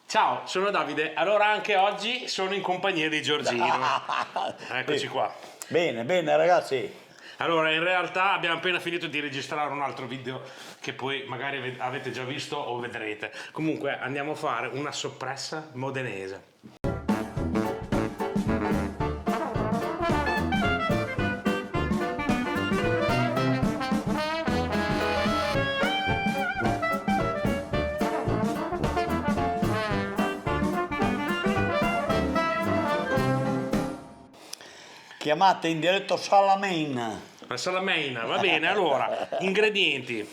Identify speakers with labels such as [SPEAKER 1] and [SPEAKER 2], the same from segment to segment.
[SPEAKER 1] Ciao, sono Davide. Allora anche oggi sono in compagnia di Giorgino. Eccoci qua.
[SPEAKER 2] Bene, bene ragazzi.
[SPEAKER 1] Allora, in realtà abbiamo appena finito di registrare un altro video che poi magari avete già visto o vedrete. Comunque andiamo a fare una soppressa modenese.
[SPEAKER 2] Chiamate in diretto Salamein.
[SPEAKER 1] La salameina, va bene. Allora, ingredienti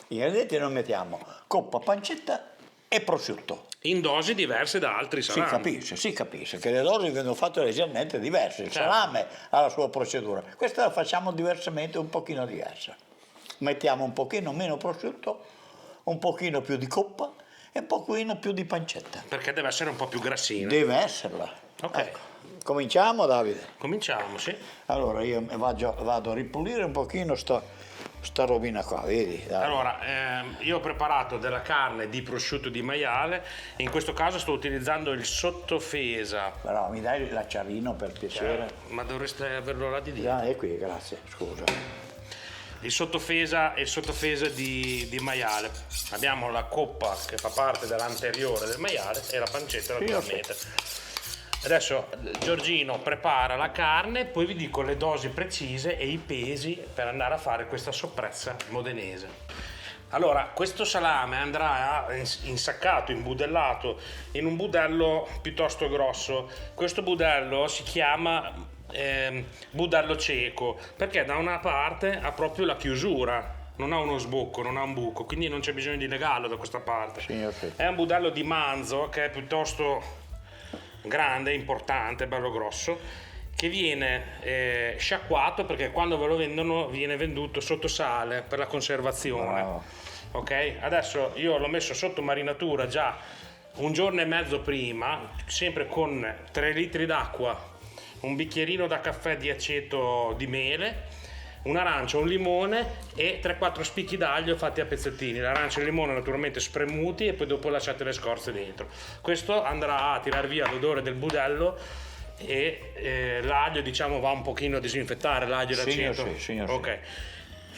[SPEAKER 2] Gli ingredienti non mettiamo coppa, pancetta e prosciutto.
[SPEAKER 1] in dosi diverse da altri salami.
[SPEAKER 2] Si capisce che le dosi vengono fatte leggermente diverse. Il
[SPEAKER 1] Certo.
[SPEAKER 2] salame ha la sua procedura. Questa la facciamo diversamente, un pochino diversa. Mettiamo un pochino meno prosciutto, un pochino più di coppa e un pochino più di pancetta.
[SPEAKER 1] Perché deve essere un po' più grassina.
[SPEAKER 2] Deve esserla.
[SPEAKER 1] Ok.
[SPEAKER 2] Ecco. Cominciamo, Davide?
[SPEAKER 1] Cominciamo, sì.
[SPEAKER 2] Allora io vado a ripulire un pochino sta robina qua, vedi? Dai.
[SPEAKER 1] Allora, io ho preparato della carne di prosciutto di maiale, in questo caso sto utilizzando il sottofesa.
[SPEAKER 2] Però mi dai l'acciarino per piacere?
[SPEAKER 1] Ma dovreste averlo là di dietro.
[SPEAKER 2] Ah, è qui, grazie, scusa.
[SPEAKER 1] Il sottofesa e il sottofesa di maiale. Abbiamo la coppa che fa parte dell'anteriore del maiale e la pancetta
[SPEAKER 2] Sì,
[SPEAKER 1] naturalmente. Adesso Giorgino prepara la carne, poi vi dico le dosi precise e i pesi per andare a fare questa soppressa modenese. Allora, questo salame andrà insaccato, imbudellato in un budello piuttosto grosso. Questo budello si chiama budello cieco perché da una parte ha proprio la chiusura, non ha uno sbocco, non ha un buco, quindi non c'è bisogno di legarlo da questa parte.
[SPEAKER 2] Signor sì.
[SPEAKER 1] È un budello di manzo che è piuttosto grande, importante, bello grosso, che viene sciacquato perché quando ve lo vendono viene venduto sotto sale per la conservazione.
[SPEAKER 2] Wow.
[SPEAKER 1] Ok? Adesso io l'ho messo sotto marinatura già un giorno e mezzo prima, sempre con 3 litri d'acqua, un bicchierino da caffè di aceto di mele, un'arancia, un limone e 3-4 spicchi d'aglio fatti a pezzettini. L'arancia e il limone naturalmente spremuti e poi dopo lasciate le scorze dentro. Questo andrà a tirar via l'odore del budello e l'aglio, diciamo, va un pochino a disinfettare l'aglio e
[SPEAKER 2] Signor
[SPEAKER 1] l'aceto.
[SPEAKER 2] sì, signor
[SPEAKER 1] Ok.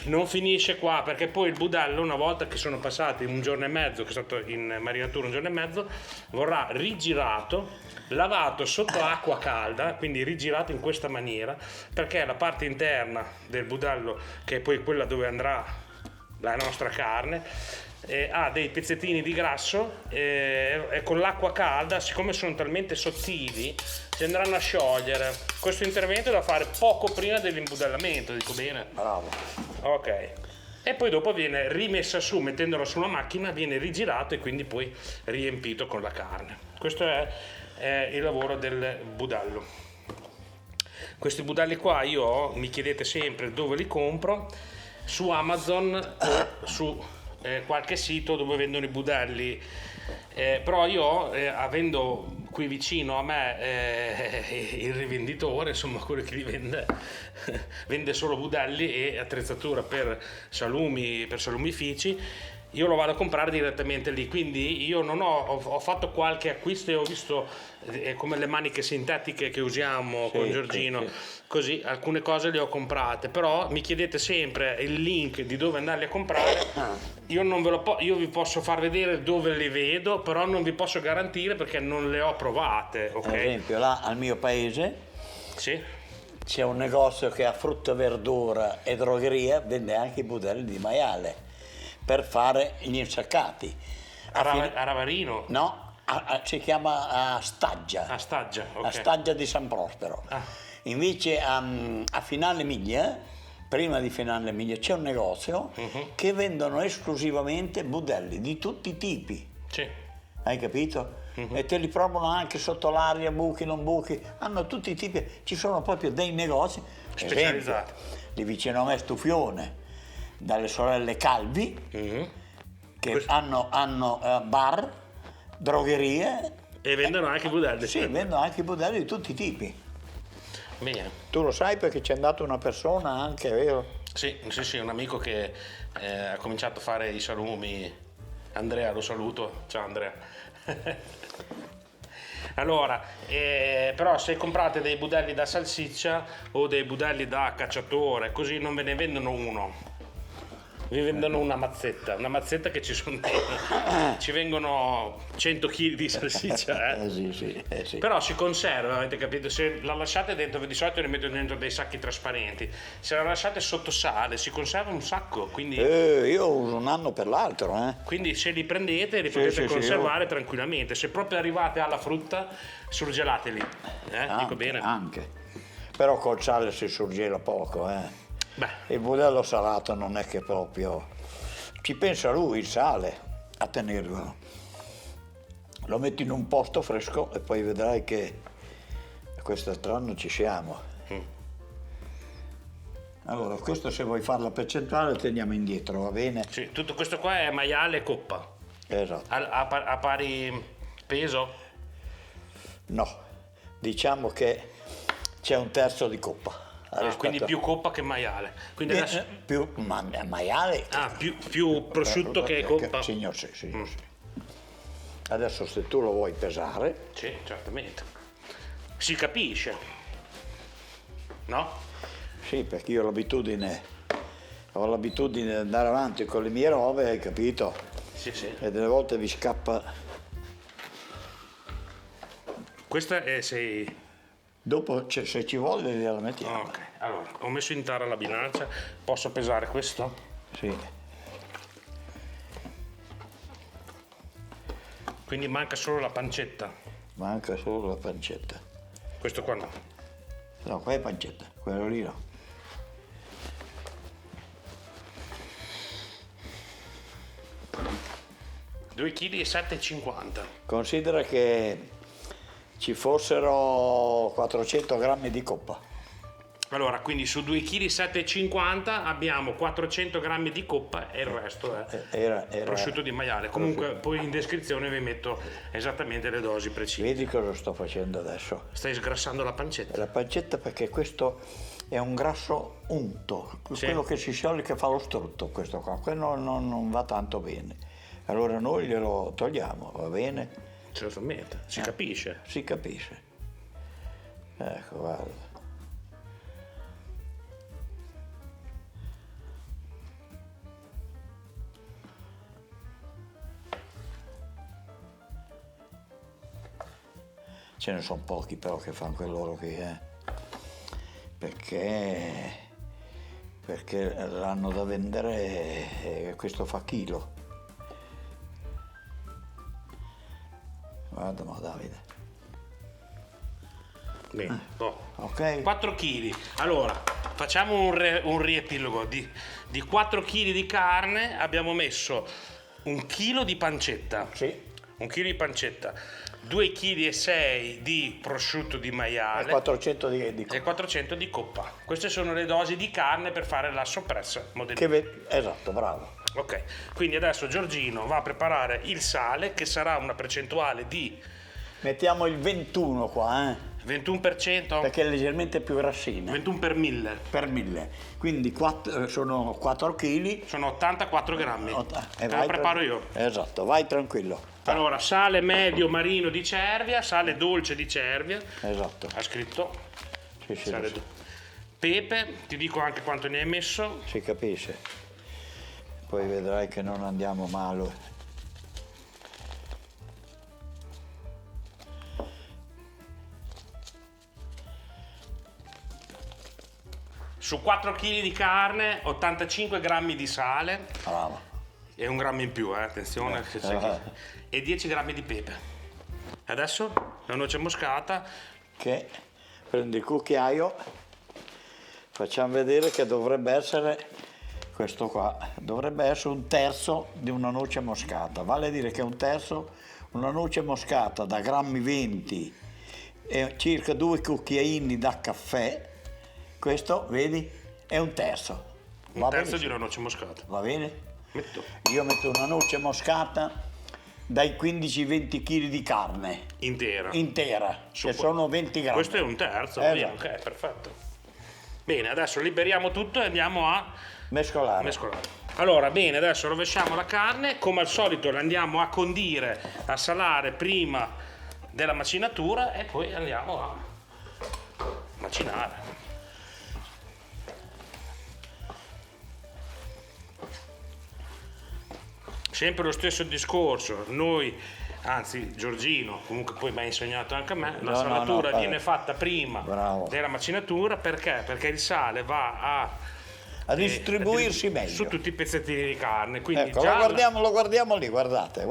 [SPEAKER 1] Non finisce qua perché poi il budello, una volta che sono passati un giorno e mezzo, che è stato in marinatura un giorno e mezzo, vorrà rigirato, lavato sotto acqua calda, quindi rigirato in questa maniera, perché la parte interna del budello, che è poi quella dove andrà la nostra carne, ha dei pezzettini di grasso e con l'acqua calda, siccome sono talmente sottili, si andranno a sciogliere. Questo intervento è da fare poco prima dell'imbudellamento, dico bene?
[SPEAKER 2] Bravo.
[SPEAKER 1] Ok. E poi dopo viene rimessa su, mettendolo sulla macchina, viene rigirato e quindi poi riempito con la carne. Questo è il lavoro del budello. Questi budelli qua mi chiedete sempre dove li compro, su Amazon o su qualche sito dove vendono i budelli. Però io, avendo qui vicino a me il rivenditore, insomma quello che li vende, vende solo budelli e attrezzatura per salumifici, io lo vado a comprare direttamente lì, quindi io non ho fatto qualche acquisto e ho visto come le maniche sintetiche che usiamo con Giorgino,
[SPEAKER 2] sì.
[SPEAKER 1] così alcune cose le ho comprate, però mi chiedete sempre il link di dove andarli a comprare. Io non ve lo io vi posso far vedere dove le vedo, però non vi posso garantire perché non le ho provate, ok?
[SPEAKER 2] Ad esempio là al mio paese
[SPEAKER 1] Sì.
[SPEAKER 2] c'è un negozio che ha frutta, verdura e drogheria, vende anche i budelli di maiale per fare gli insaccati.
[SPEAKER 1] A Ravarino?
[SPEAKER 2] No, si chiama Staggia.
[SPEAKER 1] A Staggia, ok.
[SPEAKER 2] A Staggia di San Prospero.
[SPEAKER 1] Ah.
[SPEAKER 2] Invece a Finale Miglia, prima di Finale Miglia, c'è un negozio che vendono esclusivamente budelli di tutti i tipi.
[SPEAKER 1] Sì.
[SPEAKER 2] Hai capito? E te li provano anche sotto l'aria, buchi, non buchi, hanno tutti i tipi, ci sono proprio dei negozi
[SPEAKER 1] Specializzati.
[SPEAKER 2] Esempio, lì vicino a me Stufione, dalle sorelle Calvi, che hanno bar, drogherie.
[SPEAKER 1] E vendono anche i budelli.
[SPEAKER 2] Sì, vendono anche i budelli di tutti i tipi.
[SPEAKER 1] Bene.
[SPEAKER 2] Tu lo sai perché c'è andata una persona anche, vero?
[SPEAKER 1] Sì, un amico che ha cominciato a fare i salumi. Andrea, lo saluto. Ciao Andrea. Allora, però se comprate dei budelli da salsiccia o dei budelli da cacciatore, così non ve ne vendono uno. Vi vendono una mazzetta che ci vengono 100 kg di salsiccia,
[SPEAKER 2] Sì.
[SPEAKER 1] Però si conserva, avete capito? Se la lasciate dentro, di solito ne mettono dentro dei sacchi trasparenti, se la lasciate sotto sale si conserva un sacco, quindi
[SPEAKER 2] Io uso un anno per l'altro,
[SPEAKER 1] quindi se li prendete li potete
[SPEAKER 2] sì,
[SPEAKER 1] conservare tranquillamente. Se proprio arrivate alla frutta, surgelateli, dico bene.
[SPEAKER 2] Anche. Però col sale si surgela poco,
[SPEAKER 1] Beh,
[SPEAKER 2] Il budello salato non è che proprio... Ci pensa lui, il sale, a tenerlo. Lo metti in un posto fresco e poi vedrai che quest'altro anno ci siamo. Allora, questo se vuoi fare la percentuale teniamo indietro, va bene?
[SPEAKER 1] sì, tutto questo qua è maiale e coppa.
[SPEAKER 2] Esatto.
[SPEAKER 1] A pari peso?
[SPEAKER 2] No, diciamo che c'è un terzo di coppa.
[SPEAKER 1] Quindi più coppa che maiale. Quindi adesso,
[SPEAKER 2] più maiale.
[SPEAKER 1] più prosciutto che coppa.
[SPEAKER 2] Signor, sì. Adesso se tu lo vuoi pesare,
[SPEAKER 1] Sì, certamente. Si capisce, no?
[SPEAKER 2] sì, perché io ho l'abitudine di andare avanti con le mie robe, hai capito?
[SPEAKER 1] Sì.
[SPEAKER 2] E delle volte vi scappa.
[SPEAKER 1] Questa è sei.
[SPEAKER 2] Dopo, se ci vuole, gliela mettiamo.
[SPEAKER 1] Ok, allora, ho messo in tara la bilancia, posso pesare questo?
[SPEAKER 2] Sì.
[SPEAKER 1] Quindi manca solo la pancetta.
[SPEAKER 2] Manca solo la pancetta.
[SPEAKER 1] Questo qua no.
[SPEAKER 2] No, qua è pancetta, quello lì no.
[SPEAKER 1] Due chili e 7,50.
[SPEAKER 2] Considera che ci fossero 400 grammi di coppa.
[SPEAKER 1] Allora, quindi su 2 kg 7,50 abbiamo 400 grammi di coppa e il resto è
[SPEAKER 2] Era
[SPEAKER 1] prosciutto di maiale. Comunque poi in descrizione vi metto esattamente le dosi precise.
[SPEAKER 2] Vedi cosa sto facendo adesso?
[SPEAKER 1] Stai sgrassando la pancetta.
[SPEAKER 2] La pancetta perché questo è un grasso unto,
[SPEAKER 1] Sì.
[SPEAKER 2] quello che si scioglie che fa lo strutto questo qua, quello non va tanto bene. Allora noi glielo togliamo, va bene?
[SPEAKER 1] Certamente, si capisce.
[SPEAKER 2] Si capisce. Ecco, guarda. Ce ne sono pochi però che fanno quel loro che perché l'hanno da vendere e questo fa chilo. Guarda, ma Davide.
[SPEAKER 1] Bene,
[SPEAKER 2] Ok?
[SPEAKER 1] 4 kg. Allora, facciamo un riepilogo. Di 4 kg di carne abbiamo messo 1 chilo di pancetta.
[SPEAKER 2] Sì.
[SPEAKER 1] 1 chilo di pancetta. 2,6 kg di prosciutto di maiale.
[SPEAKER 2] 400 di
[SPEAKER 1] E 400 di coppa. Queste sono le dosi di carne per fare la soppressa modellina.
[SPEAKER 2] Esatto, bravo.
[SPEAKER 1] Ok, quindi adesso Giorgino va a preparare il sale, che sarà una percentuale di
[SPEAKER 2] Mettiamo il 21 qua,
[SPEAKER 1] 21%,
[SPEAKER 2] perché è leggermente più grassina.
[SPEAKER 1] 21 per 1000,
[SPEAKER 2] Per 1000. Quindi sono 4 kg.
[SPEAKER 1] sono 84 grammi. Te lo
[SPEAKER 2] vai
[SPEAKER 1] preparo io.
[SPEAKER 2] Esatto, vai tranquillo.
[SPEAKER 1] Allora, sale medio marino di Cervia, sale dolce di Cervia,
[SPEAKER 2] Esatto.
[SPEAKER 1] ha scritto.
[SPEAKER 2] Sì, sì,
[SPEAKER 1] Sale pepe, ti dico anche quanto ne hai messo.
[SPEAKER 2] si capisce. Poi vedrai che non andiamo male.
[SPEAKER 1] Su 4 kg di carne, 85 grammi di sale
[SPEAKER 2] Bravo.
[SPEAKER 1] e 1 grammo in più, attenzione, e 10 grammi di pepe. Adesso la noce moscata.
[SPEAKER 2] Che prendi il cucchiaio, facciamo vedere che dovrebbe essere questo qua, dovrebbe essere un terzo di una noce moscata, vale a dire che un terzo, una noce moscata da grammi 20 e circa 2 cucchiaini da caffè, questo vedi è un terzo.
[SPEAKER 1] Un terzo di una noce moscata.
[SPEAKER 2] Va bene?
[SPEAKER 1] Metto
[SPEAKER 2] Io metto una noce moscata dai 15-20 kg di carne
[SPEAKER 1] intera.
[SPEAKER 2] che sono 20 grammi.
[SPEAKER 1] Questo è un terzo, va bene,
[SPEAKER 2] Esatto.
[SPEAKER 1] ok, perfetto. Bene, adesso liberiamo tutto e andiamo a
[SPEAKER 2] Mescolare.
[SPEAKER 1] mescolare. Allora, bene, adesso rovesciamo la carne, come al solito la andiamo a condire, a salare prima della macinatura e poi andiamo a macinare. Sempre lo stesso discorso, noi, anzi Giorgino, comunque poi mi ha insegnato anche a me, la salatura viene fatta prima della macinatura perché? Perché il sale va
[SPEAKER 2] a distribuirsi meglio
[SPEAKER 1] su tutti i pezzettini di carne. Quindi
[SPEAKER 2] ecco,
[SPEAKER 1] già
[SPEAKER 2] lo guardiamo lì, guardate.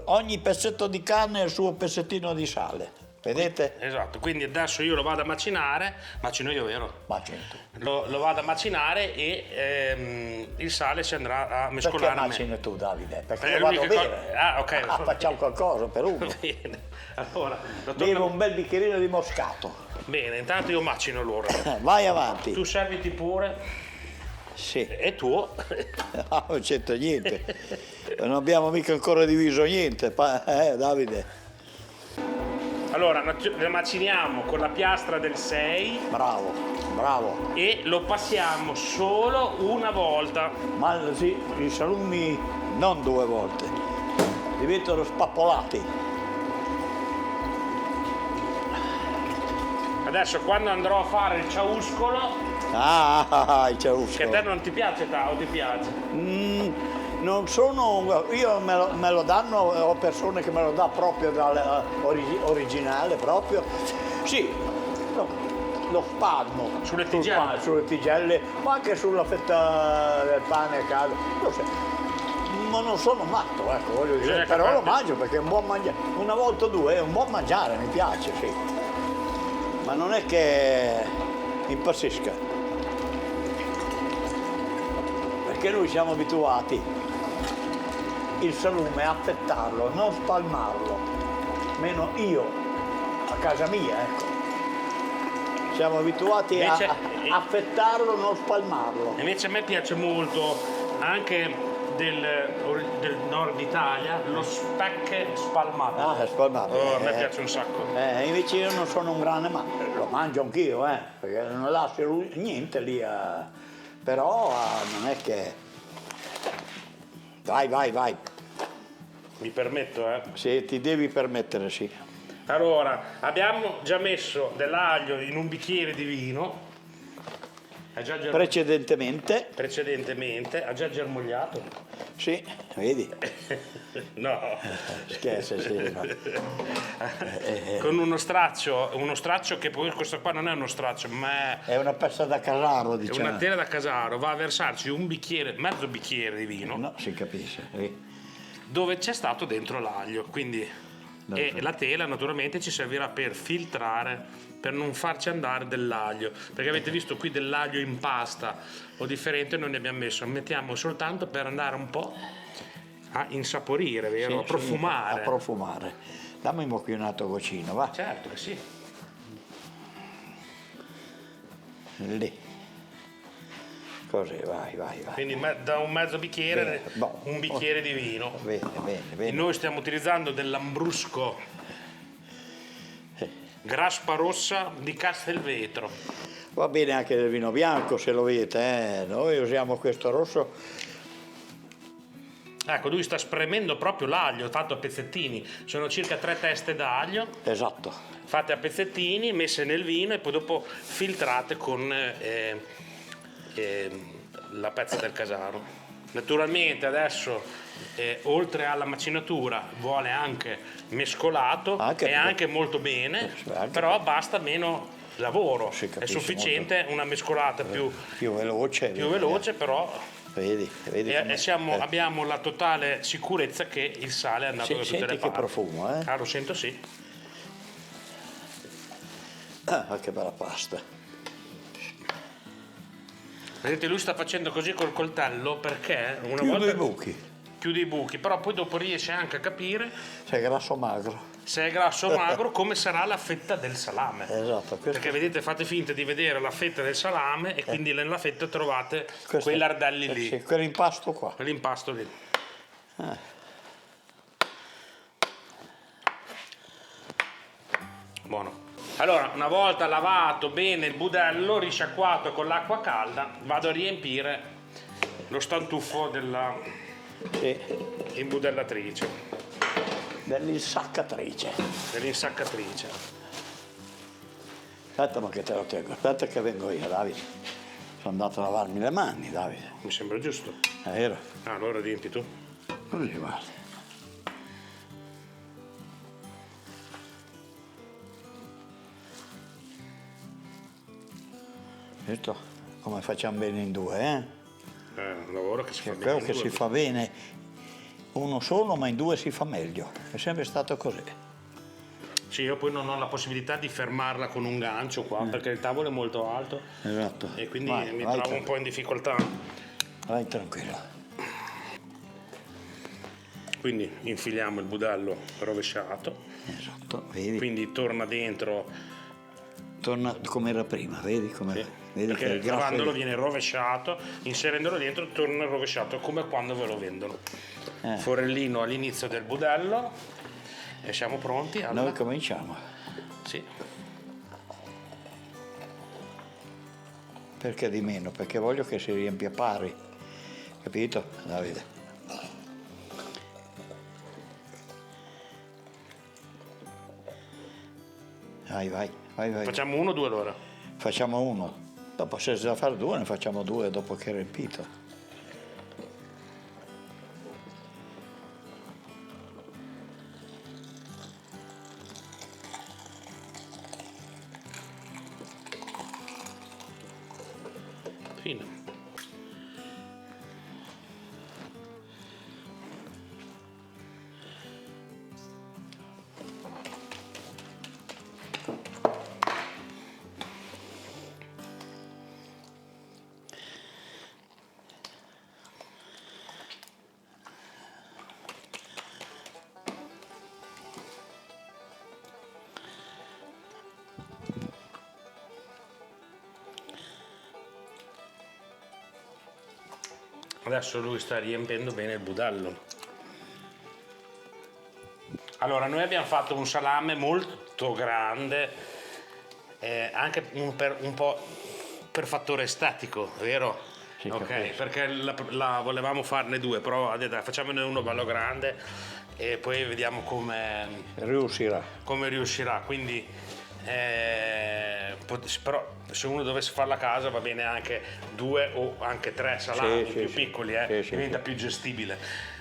[SPEAKER 2] Ogni pezzetto di carne ha il suo pezzettino di sale, vedete?
[SPEAKER 1] Esatto, quindi adesso io lo vado a macinare, macino io, vero?
[SPEAKER 2] Macino tu.
[SPEAKER 1] Lo vado a macinare e il sale si andrà a mescolare.
[SPEAKER 2] Perché macini tu, Davide? Perché
[SPEAKER 1] È
[SPEAKER 2] lo vado
[SPEAKER 1] l'unica
[SPEAKER 2] bene.
[SPEAKER 1] ok.
[SPEAKER 2] Facciamo qualcosa per uno.
[SPEAKER 1] Bene, allora
[SPEAKER 2] Bevo un bel bicchierino di moscato.
[SPEAKER 1] Bene, intanto io macino allora.
[SPEAKER 2] Vai avanti.
[SPEAKER 1] Tu serviti pure.
[SPEAKER 2] Sì.
[SPEAKER 1] È tuo.
[SPEAKER 2] No, non c'entra niente. Non abbiamo mica ancora diviso niente, Davide.
[SPEAKER 1] Allora, le maciniamo con la piastra del 6.
[SPEAKER 2] Bravo.
[SPEAKER 1] E lo passiamo solo una volta.
[SPEAKER 2] Ma sì, i salumi non 2 volte, diventano spappolati.
[SPEAKER 1] Adesso quando andrò a fare il ciauscolo,
[SPEAKER 2] il
[SPEAKER 1] che a
[SPEAKER 2] ciauscolo.
[SPEAKER 1] te non ti piace o ti piace?
[SPEAKER 2] Non sono, io me lo danno, ho persone che me lo dà proprio originale proprio. Sì, lo spalmo
[SPEAKER 1] Sulle tigelle?
[SPEAKER 2] sulle tigelle, ma anche sulla fetta del pane caldo. Ma non sono matto, ecco, voglio dire, però lo mangio perché è un buon mangiare. Una volta o due è un buon mangiare, mi piace, sì. Ma non è che impazzisca. Perché noi siamo abituati il salume a affettarlo, non spalmarlo, meno io a casa mia, ecco. Siamo abituati
[SPEAKER 1] Invece,
[SPEAKER 2] a affettarlo, non spalmarlo.
[SPEAKER 1] Invece a me piace molto anche del nord Italia lo speck spalmato.
[SPEAKER 2] È spalmato.
[SPEAKER 1] Oh, a me piace un sacco.
[SPEAKER 2] Invece io non sono un grande, ma lo mangio anch'io, perché non lascio niente lì però non è che... Vai.
[SPEAKER 1] Mi permetto,
[SPEAKER 2] Sì, ti devi permettere, sì.
[SPEAKER 1] Allora, abbiamo già messo dell'aglio in un bicchiere di vino.
[SPEAKER 2] Precedentemente,
[SPEAKER 1] ha già germogliato.
[SPEAKER 2] Sì, vedi?
[SPEAKER 1] No.
[SPEAKER 2] Scherzo, sì. No.
[SPEAKER 1] Con uno straccio che poi questo qua non è uno straccio, ma
[SPEAKER 2] è una pezza da casaro,
[SPEAKER 1] è
[SPEAKER 2] diciamo.
[SPEAKER 1] una tela da casaro, va a versarci mezzo bicchiere di vino.
[SPEAKER 2] No, si capisce.
[SPEAKER 1] Dove c'è stato dentro l'aglio, quindi la tela naturalmente ci servirà per filtrare, per non farci andare dell'aglio, perché avete visto qui dell'aglio in pasta o differente non ne abbiamo messo, mettiamo soltanto per andare un po' a insaporire, vero?
[SPEAKER 2] Sì,
[SPEAKER 1] a profumare.
[SPEAKER 2] Sì, a profumare. Dammi un po' un altro gocino, va?
[SPEAKER 1] Certo che sì.
[SPEAKER 2] Lì. Così, vai.
[SPEAKER 1] Quindi da un mezzo bicchiere, un bicchiere di vino.
[SPEAKER 2] Bene.
[SPEAKER 1] E noi stiamo utilizzando dell'Ambrusco Graspa Rossa di Castelvetro.
[SPEAKER 2] Va bene anche del vino bianco se lo vedete, Noi usiamo questo rosso.
[SPEAKER 1] Ecco, lui sta spremendo proprio l'aglio fatto a pezzettini. Sono circa 3 teste d'aglio.
[SPEAKER 2] Esatto.
[SPEAKER 1] Fatte a pezzettini, messe nel vino e poi dopo filtrate con la pezza del casaro. Naturalmente adesso oltre alla macinatura vuole anche mescolato anche molto bene, però basta meno lavoro, è sufficiente molto. Una mescolata più veloce però
[SPEAKER 2] vedi
[SPEAKER 1] abbiamo la totale sicurezza che il sale è andato da tutte le parti.
[SPEAKER 2] Che profumo,
[SPEAKER 1] lo sento, sì.
[SPEAKER 2] Che bella pasta.
[SPEAKER 1] Vedete, lui sta facendo così col coltello perché una
[SPEAKER 2] volta
[SPEAKER 1] chiude i buchi, però poi dopo riesce anche a capire
[SPEAKER 2] se è grasso o magro,
[SPEAKER 1] come sarà la fetta del salame.
[SPEAKER 2] Esatto.
[SPEAKER 1] Perché vedete, fate finta di vedere la fetta del salame e quindi nella fetta trovate quei lardelli lì.
[SPEAKER 2] Sì, quell'impasto qua.
[SPEAKER 1] Quell'impasto lì. Buono. Allora, una volta lavato bene il budello, risciacquato con l'acqua calda, vado a riempire lo stantuffo della imbudellatrice.
[SPEAKER 2] dell'insaccatrice.
[SPEAKER 1] Dell'insaccatrice.
[SPEAKER 2] Aspetta ma che te lo tengo, aspetta che vengo io, Davide. Sono andato a lavarmi le mani, Davide.
[SPEAKER 1] Mi sembra giusto.
[SPEAKER 2] È vero?
[SPEAKER 1] Ah, allora riempi tu.
[SPEAKER 2] Così, guarda. Visto come facciamo bene in due, eh?
[SPEAKER 1] È un lavoro che si fa
[SPEAKER 2] È
[SPEAKER 1] bene.
[SPEAKER 2] quello
[SPEAKER 1] in
[SPEAKER 2] che
[SPEAKER 1] due.
[SPEAKER 2] si fa bene uno solo, ma in due si fa meglio. È sempre stato così.
[SPEAKER 1] Sì, io poi non ho la possibilità di fermarla con un gancio qua, perché il tavolo è molto alto
[SPEAKER 2] Esatto.
[SPEAKER 1] e quindi
[SPEAKER 2] Vai,
[SPEAKER 1] mi
[SPEAKER 2] vai
[SPEAKER 1] trovo un po' in difficoltà.
[SPEAKER 2] Vai tranquillo.
[SPEAKER 1] Quindi infiliamo il budello rovesciato,
[SPEAKER 2] Esatto, vedi?
[SPEAKER 1] quindi torna dentro,
[SPEAKER 2] Torna come era prima, vedi? Come,
[SPEAKER 1] sì,
[SPEAKER 2] vedi che
[SPEAKER 1] perché
[SPEAKER 2] il grasso
[SPEAKER 1] lavandolo viene rovesciato, inserendolo dentro torna rovesciato come quando ve lo vendono. Forellino all'inizio del budello e siamo pronti alla...
[SPEAKER 2] Noi cominciamo.
[SPEAKER 1] Sì.
[SPEAKER 2] Perché di meno? Perché voglio che si riempia pari. Capito, Davide? Vai.
[SPEAKER 1] Facciamo 1 o 2 all'ora?
[SPEAKER 2] Facciamo uno. Dopo se c'è da fare due ne facciamo due dopo che è riempito.
[SPEAKER 1] Fine. Adesso lui sta riempendo bene il budello. Allora, noi abbiamo fatto un salame molto grande, anche un po' per fattore estetico, vero?
[SPEAKER 2] Sì,
[SPEAKER 1] ok,
[SPEAKER 2] capisco.
[SPEAKER 1] perché la volevamo farne due, però ha detto, facciamone uno bello grande e poi vediamo come riuscirà. Quindi, però se uno dovesse farla a casa va bene anche 2 o anche 3 salami
[SPEAKER 2] Sì,
[SPEAKER 1] più
[SPEAKER 2] sì.
[SPEAKER 1] piccoli,
[SPEAKER 2] Sì,
[SPEAKER 1] diventa più gestibile.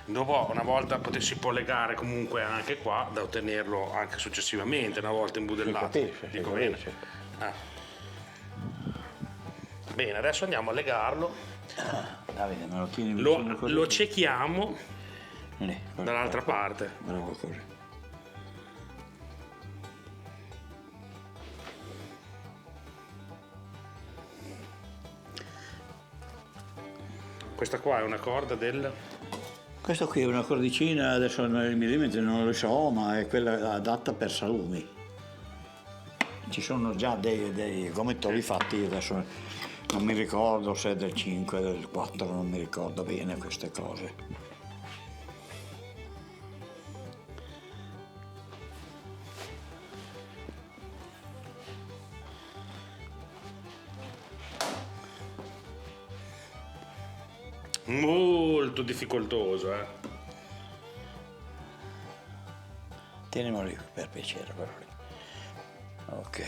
[SPEAKER 1] Dopo una volta si può legare comunque anche qua da ottenerlo anche successivamente, una volta imbudellato.
[SPEAKER 2] Si capisce,
[SPEAKER 1] Dico
[SPEAKER 2] si
[SPEAKER 1] bene.
[SPEAKER 2] capisce.
[SPEAKER 1] Bene, adesso andiamo a legarlo,
[SPEAKER 2] Davide, me lo tieni vicino così?
[SPEAKER 1] lo ciechiamo
[SPEAKER 2] Lì,
[SPEAKER 1] dall'altra parte.
[SPEAKER 2] Bravo così.
[SPEAKER 1] Questa qua è una corda del...
[SPEAKER 2] Questo qui è una cordicina, adesso nei millimetri non lo so, ma è quella adatta per salumi. Ci sono già dei gomitoli fatti, adesso non mi ricordo se è del 5, del 4, non mi ricordo bene queste cose.
[SPEAKER 1] Molto difficoltoso,
[SPEAKER 2] Tienimelo lì per piacere, però lì. Ok.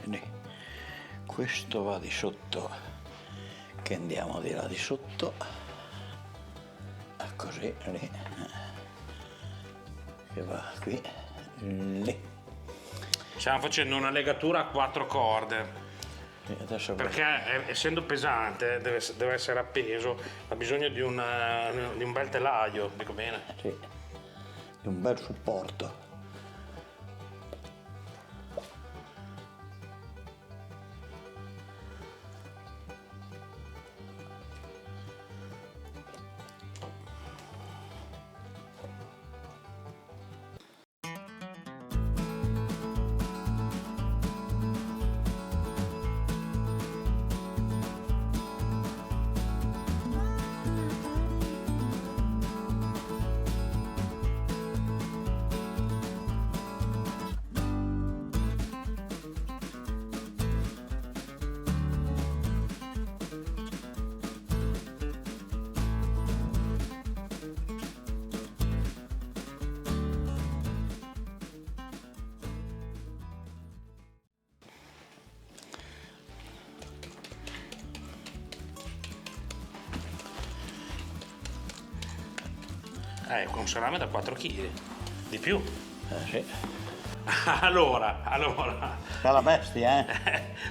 [SPEAKER 2] Lì. Questo va di sotto, che andiamo di là di sotto. Così, lì. Che va qui, lì.
[SPEAKER 1] Stiamo facendo una legatura a 4 corde.
[SPEAKER 2] E adesso
[SPEAKER 1] Perché essendo pesante deve essere appeso, ha bisogno di un bel telaio, dico bene.
[SPEAKER 2] sì, di un bel supporto.
[SPEAKER 1] Ecco, un salame da 4 kg. Di più.
[SPEAKER 2] Sì.
[SPEAKER 1] Allora.
[SPEAKER 2] È la bestia,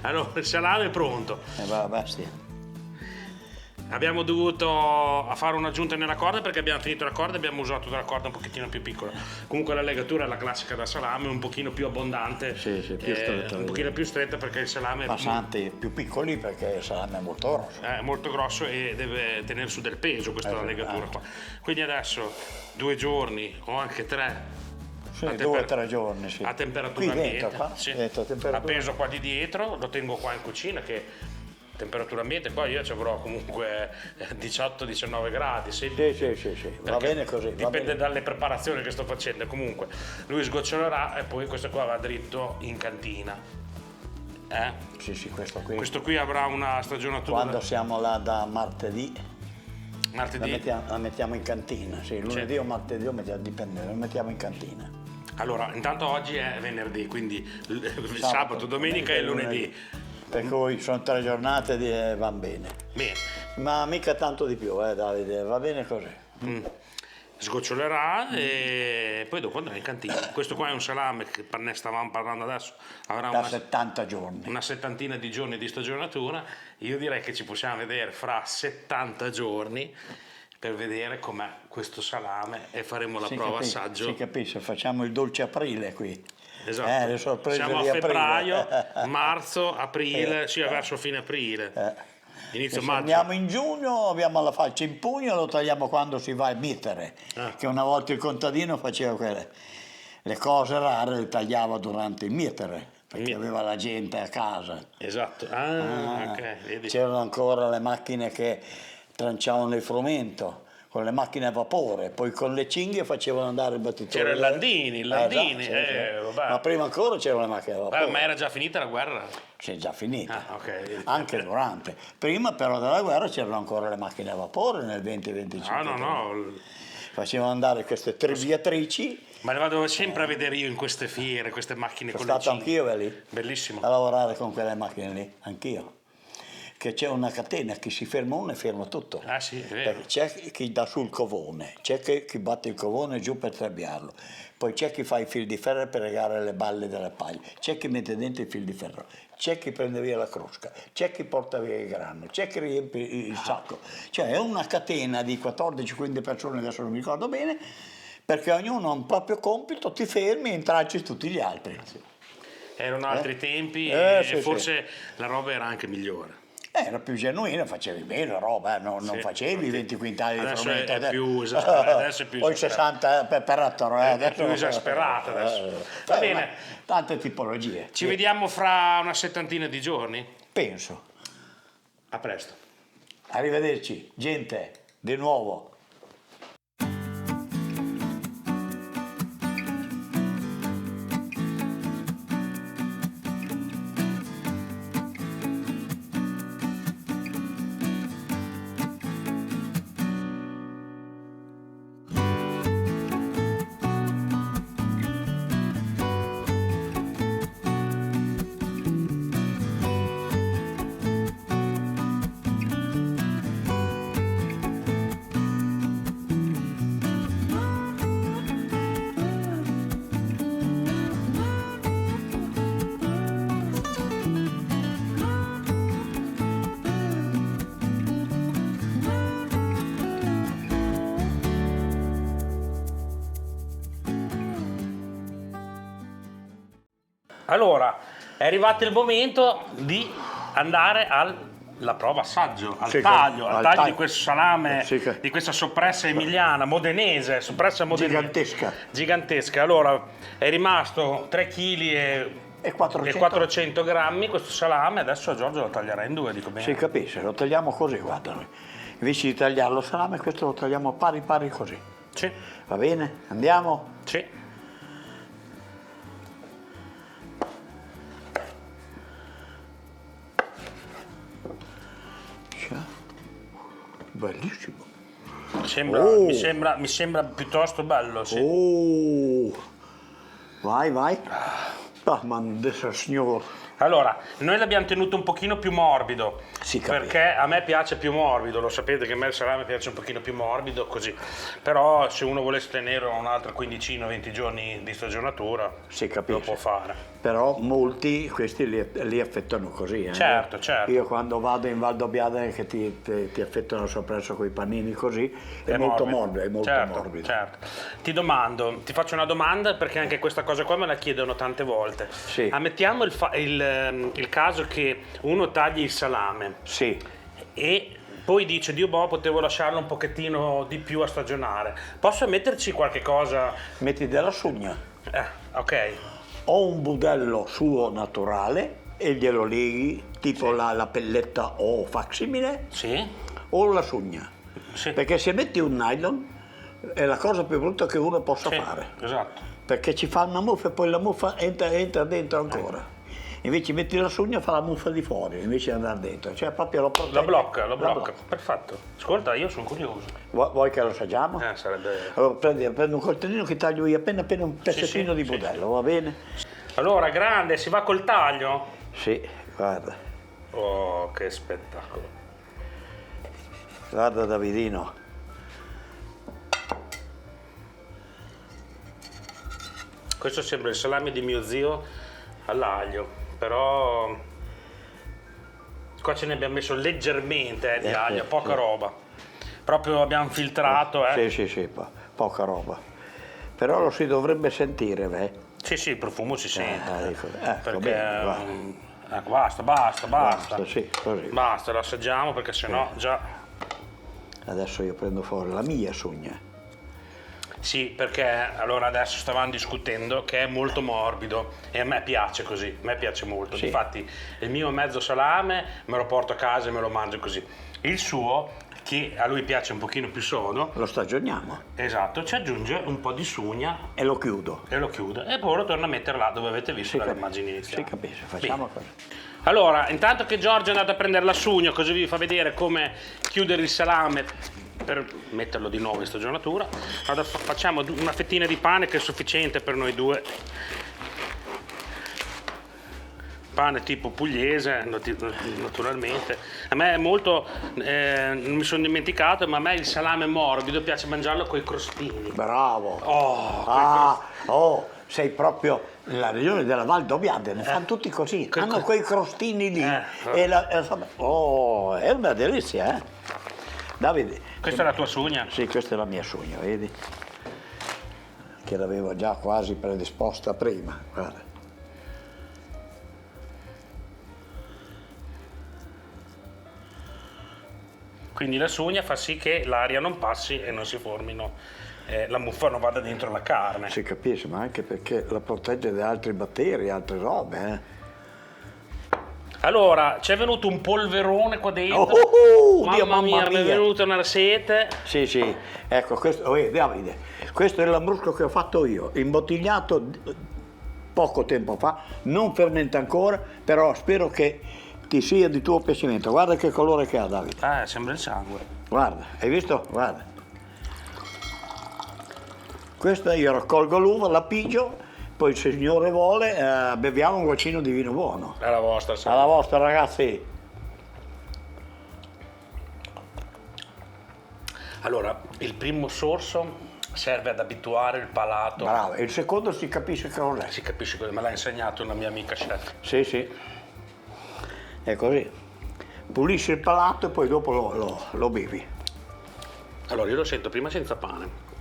[SPEAKER 1] Allora, il salame è pronto.
[SPEAKER 2] È la bestia.
[SPEAKER 1] Abbiamo dovuto fare un'aggiunta nella corda perché abbiamo finito la corda e abbiamo usato della corda un pochettino più piccola. Comunque la legatura è la classica da salame, un pochino più abbondante,
[SPEAKER 2] Sì, più stretta.
[SPEAKER 1] un pochino più stretta perché il salame
[SPEAKER 2] Passanti più piccoli perché il salame è molto grosso.
[SPEAKER 1] è molto grosso e deve tenere su del peso, questa è la legatura qua. Quindi adesso 2 giorni o anche 3
[SPEAKER 2] Sì, 2 o 3 giorni, sì.
[SPEAKER 1] a temperatura
[SPEAKER 2] Qui
[SPEAKER 1] ambiente,
[SPEAKER 2] dentro, qua?
[SPEAKER 1] sì.
[SPEAKER 2] Dentro, a temperatura.
[SPEAKER 1] Appeso qua di dietro, lo tengo qua in cucina che temperatura ambiente, qua io ci avrò comunque 18-19 gradi,
[SPEAKER 2] Sì. Va
[SPEAKER 1] perché
[SPEAKER 2] bene così. Va
[SPEAKER 1] dipende
[SPEAKER 2] bene.
[SPEAKER 1] dalle preparazioni che sto facendo. Comunque lui sgocciolerà e poi questo qua va dritto in cantina.
[SPEAKER 2] Sì, questo qui.
[SPEAKER 1] Questo qui avrà una stagionatura
[SPEAKER 2] Quando siamo là da martedì,
[SPEAKER 1] martedì.
[SPEAKER 2] la mettiamo in cantina. Sì, lunedì o martedì, dipende, la mettiamo in cantina.
[SPEAKER 1] Allora, intanto oggi è venerdì, quindi sabato, domenica e lunedì.
[SPEAKER 2] Per cui sono 3 giornate e van bene.
[SPEAKER 1] Bene.
[SPEAKER 2] Ma mica tanto di più, Davide, va bene così.
[SPEAKER 1] Sgocciolerà e poi dopo andrà in cantina. Questo qua è un salame che ne stavamo parlando adesso, avrà
[SPEAKER 2] Da 70 giorni.
[SPEAKER 1] una settantina di giorni di stagionatura. Io direi che ci possiamo vedere fra 70 giorni per vedere com'è questo salame e faremo la prova assaggio.
[SPEAKER 2] Si capisce, facciamo il dolce aprile qui.
[SPEAKER 1] Esatto.
[SPEAKER 2] Le sorprese
[SPEAKER 1] Siamo a
[SPEAKER 2] di aprile.
[SPEAKER 1] febbraio, marzo, aprile, sì, verso fine aprile. Inizio
[SPEAKER 2] Se
[SPEAKER 1] maggio.
[SPEAKER 2] andiamo in giugno abbiamo la falce in pugno e lo tagliamo quando si va a mettere, che una volta il contadino faceva le cose rare, le tagliava durante il mietere, perché aveva la gente a casa.
[SPEAKER 1] Esatto. Ok, vedi.
[SPEAKER 2] C'erano ancora le macchine che tranciavano il frumento con le macchine a vapore, poi con le cinghie facevano andare il battitore.
[SPEAKER 1] C'era il Landini,
[SPEAKER 2] Esatto,
[SPEAKER 1] vabbè.
[SPEAKER 2] ma prima ancora c'erano le macchine a vapore.
[SPEAKER 1] Ma era già finita la guerra?
[SPEAKER 2] Sì, è già finita.
[SPEAKER 1] Ok.
[SPEAKER 2] Anche durante. Prima però della guerra c'erano ancora le macchine a vapore nel 20-25.
[SPEAKER 1] No.
[SPEAKER 2] Facevano andare queste triviatrici.
[SPEAKER 1] Ma le vado sempre a vedere io in queste fiere, queste macchine
[SPEAKER 2] Sono
[SPEAKER 1] con le
[SPEAKER 2] stato
[SPEAKER 1] cinghie.
[SPEAKER 2] anch'io lì
[SPEAKER 1] Bellissimo.
[SPEAKER 2] a lavorare con quelle macchine lì, anch'io. Che c'è una catena, chi si ferma uno e ferma tutto.
[SPEAKER 1] Ah sì, è vero.
[SPEAKER 2] Perché c'è chi dà sul covone, c'è chi batte il covone giù per trebbiarlo, poi c'è chi fa i fil di ferro per legare le balle delle paglie, c'è chi mette dentro il fil di ferro, c'è chi prende via la crusca, c'è chi porta via il grano, c'è chi riempie il sacco. Cioè è una catena di 14-15 persone, adesso non mi ricordo bene, perché ognuno ha un proprio compito, ti fermi e intralci tutti gli altri.
[SPEAKER 1] Erano altri tempi e
[SPEAKER 2] Sì,
[SPEAKER 1] forse la roba era anche migliore.
[SPEAKER 2] Era più genuina, facevi bene roba, non facevi 20 quintali di
[SPEAKER 1] Adesso
[SPEAKER 2] frumento.
[SPEAKER 1] è più esasperata. Adesso è più
[SPEAKER 2] Poi
[SPEAKER 1] esasperata.
[SPEAKER 2] 60 per attore.
[SPEAKER 1] È più esasperata adesso. Va bene.
[SPEAKER 2] Tante tipologie.
[SPEAKER 1] Ci vediamo fra una settantina di giorni.
[SPEAKER 2] Penso.
[SPEAKER 1] A presto.
[SPEAKER 2] Arrivederci, gente, di nuovo.
[SPEAKER 1] Allora, è arrivato il momento di andare alla prova assaggio, al
[SPEAKER 2] Sì,
[SPEAKER 1] taglio,
[SPEAKER 2] al
[SPEAKER 1] al taglio
[SPEAKER 2] taglio.
[SPEAKER 1] di questo salame,
[SPEAKER 2] Sì, che-
[SPEAKER 1] di questa soppressa emiliana, modenese, soppressa modenese.
[SPEAKER 2] Gigantesca.
[SPEAKER 1] Gigantesca. Allora, è rimasto 3 kg
[SPEAKER 2] E 400.
[SPEAKER 1] 400 grammi questo salame, adesso Giorgio lo taglierà in due, dico bene.
[SPEAKER 2] Si capisce, lo tagliamo così, guarda noi. Invece di tagliarlo salame, questo lo tagliamo pari pari così.
[SPEAKER 1] Sì,
[SPEAKER 2] Va bene? Andiamo?
[SPEAKER 1] sì.
[SPEAKER 2] Bellissimo.
[SPEAKER 1] Mi sembra piuttosto bello, sì.
[SPEAKER 2] Oh, vai. Ah, ma adesso signor.
[SPEAKER 1] Allora, noi l'abbiamo tenuto un pochino più morbido,
[SPEAKER 2] Si capisce.
[SPEAKER 1] perché a me piace più morbido, lo sapete che a me il salame piace un pochino più morbido, così. Però se uno volesse tenere un altro 15-20 giorni di stagionatura,
[SPEAKER 2] Si
[SPEAKER 1] lo
[SPEAKER 2] capisce.
[SPEAKER 1] può fare.
[SPEAKER 2] Però molti questi li affettano così.
[SPEAKER 1] Certo, certo.
[SPEAKER 2] Io quando vado in Val d'Obbiadene che ti affettano soppresso con i panini così, è molto morbido, è molto
[SPEAKER 1] certo,
[SPEAKER 2] morbido.
[SPEAKER 1] certo. Ti faccio una domanda perché anche questa cosa qua me la chiedono tante volte.
[SPEAKER 2] Sì.
[SPEAKER 1] Ammettiamo il caso che uno tagli il salame
[SPEAKER 2] Sì,
[SPEAKER 1] e poi dice Dio boh, potevo lasciarlo un pochettino di più a stagionare. Posso metterci qualche cosa?
[SPEAKER 2] metti della sugna.
[SPEAKER 1] Ok.
[SPEAKER 2] O un budello suo naturale e glielo leghi, tipo la pelletta o facsimile,
[SPEAKER 1] Sì?
[SPEAKER 2] o la sugna.
[SPEAKER 1] Sì.
[SPEAKER 2] Perché se metti un nylon è la cosa più brutta che uno possa
[SPEAKER 1] Sì,
[SPEAKER 2] fare.
[SPEAKER 1] esatto.
[SPEAKER 2] Perché ci fa una muffa e poi la muffa entra dentro ancora. Invece metti la sugna fa la muffa di fuori, invece di andare dentro. Cioè proprio lo protegge.
[SPEAKER 1] Lo blocca. Perfetto. Ascolta, io sono curioso.
[SPEAKER 2] Vuoi che lo assaggiamo?
[SPEAKER 1] Sarebbe...
[SPEAKER 2] Allora prendi un coltellino che taglio io appena un pezzettino
[SPEAKER 1] sì,
[SPEAKER 2] di
[SPEAKER 1] sì,
[SPEAKER 2] budello, va bene?
[SPEAKER 1] Allora, grande, si va col taglio?
[SPEAKER 2] Sì, guarda.
[SPEAKER 1] Oh, che spettacolo.
[SPEAKER 2] Guarda Davidino.
[SPEAKER 1] Questo sembra il salame di mio zio all'aglio, però qua ce ne abbiamo messo leggermente di aglio, poca
[SPEAKER 2] sì.
[SPEAKER 1] roba. Proprio abbiamo filtrato,
[SPEAKER 2] Sì, poca roba. Però lo si dovrebbe sentire, beh.
[SPEAKER 1] Sì, il profumo si sente.
[SPEAKER 2] Ecco
[SPEAKER 1] perché
[SPEAKER 2] bene, guarda.
[SPEAKER 1] ecco, basta.
[SPEAKER 2] Basta, sì, così.
[SPEAKER 1] Basta, lo assaggiamo perché sennò già...
[SPEAKER 2] Adesso io prendo fuori la mia sugna.
[SPEAKER 1] Sì, perché allora adesso stavamo discutendo che è molto morbido e a me piace così, a me piace molto.
[SPEAKER 2] Sì.
[SPEAKER 1] Infatti il mio mezzo salame me lo porto a casa e me lo mangio così. Il suo, che a lui piace un pochino più sodo,
[SPEAKER 2] Lo stagioniamo
[SPEAKER 1] esatto, ci aggiunge un po' di sugna
[SPEAKER 2] e lo chiudo.
[SPEAKER 1] e lo chiude e poi lo torna a mettere là dove avete visto dalle
[SPEAKER 2] capisce,
[SPEAKER 1] immagini iniziali.
[SPEAKER 2] Si capisce, facciamo così.
[SPEAKER 1] Allora, intanto che Giorgio è andato a prendere la sugna, così vi fa vedere come chiudere il salame per metterlo di nuovo in stagionatura, facciamo una fettina di pane che è sufficiente per noi due. Pane tipo pugliese, naturalmente. A me è molto, non mi sono dimenticato, ma a me il salame morbido piace mangiarlo con i crostini.
[SPEAKER 2] Bravo.
[SPEAKER 1] Oh,
[SPEAKER 2] Sei proprio la regione della Val d'Obbiadene, fanno tutti così, hanno quei crostini lì. È una delizia, eh? Davide.
[SPEAKER 1] questa è la tua sugna?
[SPEAKER 2] Sì, questa è la mia sugna, vedi? Che l'avevo già quasi predisposta prima, guarda.
[SPEAKER 1] Quindi la sugna fa sì che l'aria non passi e non si formino, la muffa non vada dentro la carne.
[SPEAKER 2] Si capisce, ma anche perché la protegge da altri batteri, altre robe, eh?
[SPEAKER 1] Allora, c'è venuto un polverone qua dentro.
[SPEAKER 2] Dio,
[SPEAKER 1] Mamma mia, mi è venuta una sete.
[SPEAKER 2] Sì, ecco, questo, Davide, questo è il lambrusco che ho fatto io, imbottigliato poco tempo fa, non fermenta ancora, però spero che ti sia di tuo piacimento. Guarda che colore che ha, Davide.
[SPEAKER 1] Sembra il sangue.
[SPEAKER 2] Guarda, hai visto? Guarda. Questa io raccolgo l'uva, la pigio, poi se il signore vuole beviamo un goccino di vino buono.
[SPEAKER 1] È la vostra, sì.
[SPEAKER 2] Alla vostra, ragazzi.
[SPEAKER 1] Allora, il primo sorso serve ad abituare il palato.
[SPEAKER 2] Bravo, e il secondo si capisce che non è.
[SPEAKER 1] Si capisce cosa me l'ha insegnato una mia amica chef.
[SPEAKER 2] Sì, è così. Pulisci il palato e poi dopo lo bevi.
[SPEAKER 1] Allora, io lo sento prima senza pane.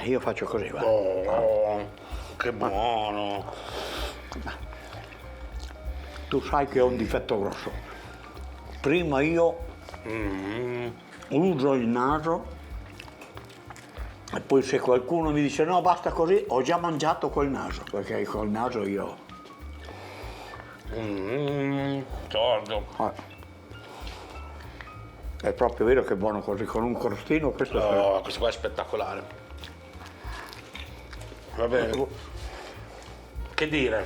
[SPEAKER 2] Io faccio così, guarda.
[SPEAKER 1] Oh, che buono.
[SPEAKER 2] Tu sai che ho un difetto grosso. Prima io uso il naso e poi se qualcuno mi dice no basta così, ho già mangiato col naso, perché col naso io...
[SPEAKER 1] Giorgio.
[SPEAKER 2] È proprio vero che è buono così, con un crostino questo...
[SPEAKER 1] Questo qua è spettacolare. Va bene. Che dire?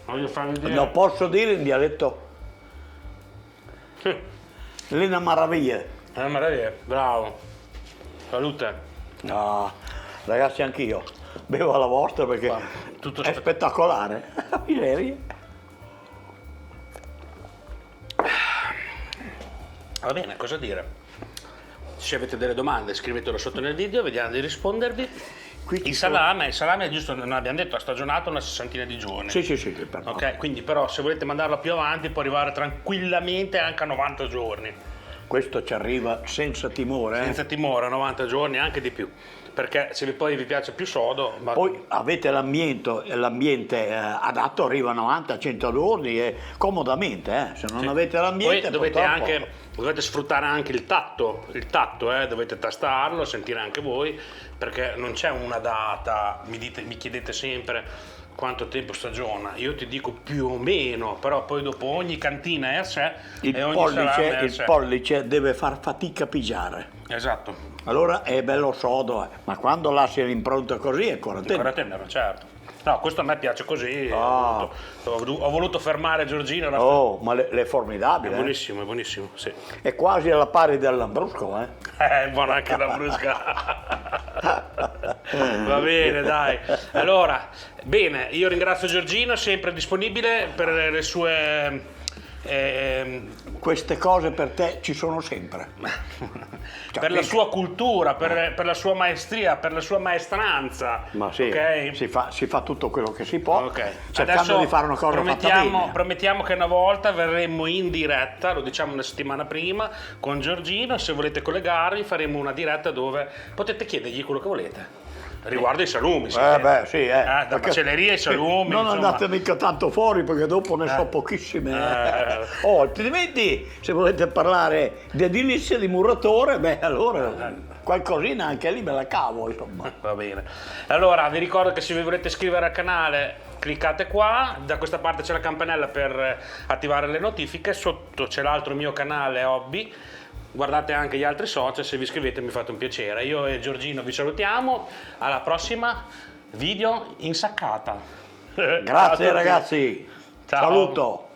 [SPEAKER 1] Voglio farvi dire.
[SPEAKER 2] Lo posso dire in dialetto? Lena Maraviglia.
[SPEAKER 1] Maria, bravo. Salute.
[SPEAKER 2] No, ragazzi anch'io. bevo la vostra perché
[SPEAKER 1] Guarda, tutto
[SPEAKER 2] è spettacolare. Miseria.
[SPEAKER 1] Va bene, cosa dire? Se avete delle domande scrivetelo sotto nel video, vediamo di rispondervi.
[SPEAKER 2] Qui
[SPEAKER 1] Il salame è giusto, non abbiamo detto, è stagionato una sessantina di giorni.
[SPEAKER 2] Sì, per
[SPEAKER 1] Ok, quindi però se volete mandarlo più avanti può arrivare tranquillamente anche a 90 giorni.
[SPEAKER 2] Questo ci arriva senza timore.
[SPEAKER 1] Senza timore, a 90 giorni, anche di più. Perché se poi vi piace più sodo...
[SPEAKER 2] Poi avete l'ambiente adatto, arriva a 90-100 giorni e comodamente. Se non avete l'ambiente,
[SPEAKER 1] Poi dovete
[SPEAKER 2] purtroppo...
[SPEAKER 1] dovete sfruttare anche il tatto, dovete tastarlo, sentire anche voi, perché non c'è una data, mi chiedete sempre quanto tempo stagiona, io ti dico più o meno, però poi dopo ogni cantina è a sé e ogni salame è a sé.
[SPEAKER 2] Il pollice deve far fatica a pigiare.
[SPEAKER 1] Esatto.
[SPEAKER 2] Allora è bello sodo, ma quando lasci l'impronta così è ancora
[SPEAKER 1] Ancora tenero, certo. No, questo a me piace così,
[SPEAKER 2] Ah.
[SPEAKER 1] ho voluto fermare Giorgino.
[SPEAKER 2] Oh, ma è
[SPEAKER 1] È
[SPEAKER 2] formidabile.
[SPEAKER 1] buonissimo, sì.
[SPEAKER 2] È quasi alla pari del Lambrusco,
[SPEAKER 1] È buona anche la brusca. Va bene, dai. Allora, bene, io ringrazio Giorgino, sempre disponibile per le sue...
[SPEAKER 2] Queste cose per te ci sono sempre.
[SPEAKER 1] per la sua cultura, per la sua maestria, per la sua maestranza.
[SPEAKER 2] Ma sì,
[SPEAKER 1] ok?
[SPEAKER 2] si fa tutto quello che si può,
[SPEAKER 1] Ok.
[SPEAKER 2] cercando
[SPEAKER 1] Adesso
[SPEAKER 2] di fare una cosa fatta bene.
[SPEAKER 1] promettiamo che una volta verremo in diretta, lo diciamo una settimana prima, con Giorgino. Se volete collegarvi faremo una diretta dove potete chiedergli quello che volete. Riguardo i salumi,
[SPEAKER 2] Sì, da
[SPEAKER 1] da macelleria ai salumi.
[SPEAKER 2] Non
[SPEAKER 1] insomma.
[SPEAKER 2] andate mica tanto fuori perché dopo ne so pochissime. Altrimenti, se volete parlare di edilizia, di muratore, allora qualcosina anche lì me la cavo, insomma.
[SPEAKER 1] Va bene. Allora, vi ricordo che se vi volete iscrivere al canale, cliccate qua, da questa parte c'è la campanella per attivare le notifiche, sotto c'è l'altro mio canale Hobby. Guardate anche gli altri social, se vi iscrivete mi fate un piacere. Io e Giorgino vi salutiamo, alla prossima video insaccata.
[SPEAKER 2] Grazie ragazzi,
[SPEAKER 1] Ciao.
[SPEAKER 2] saluto.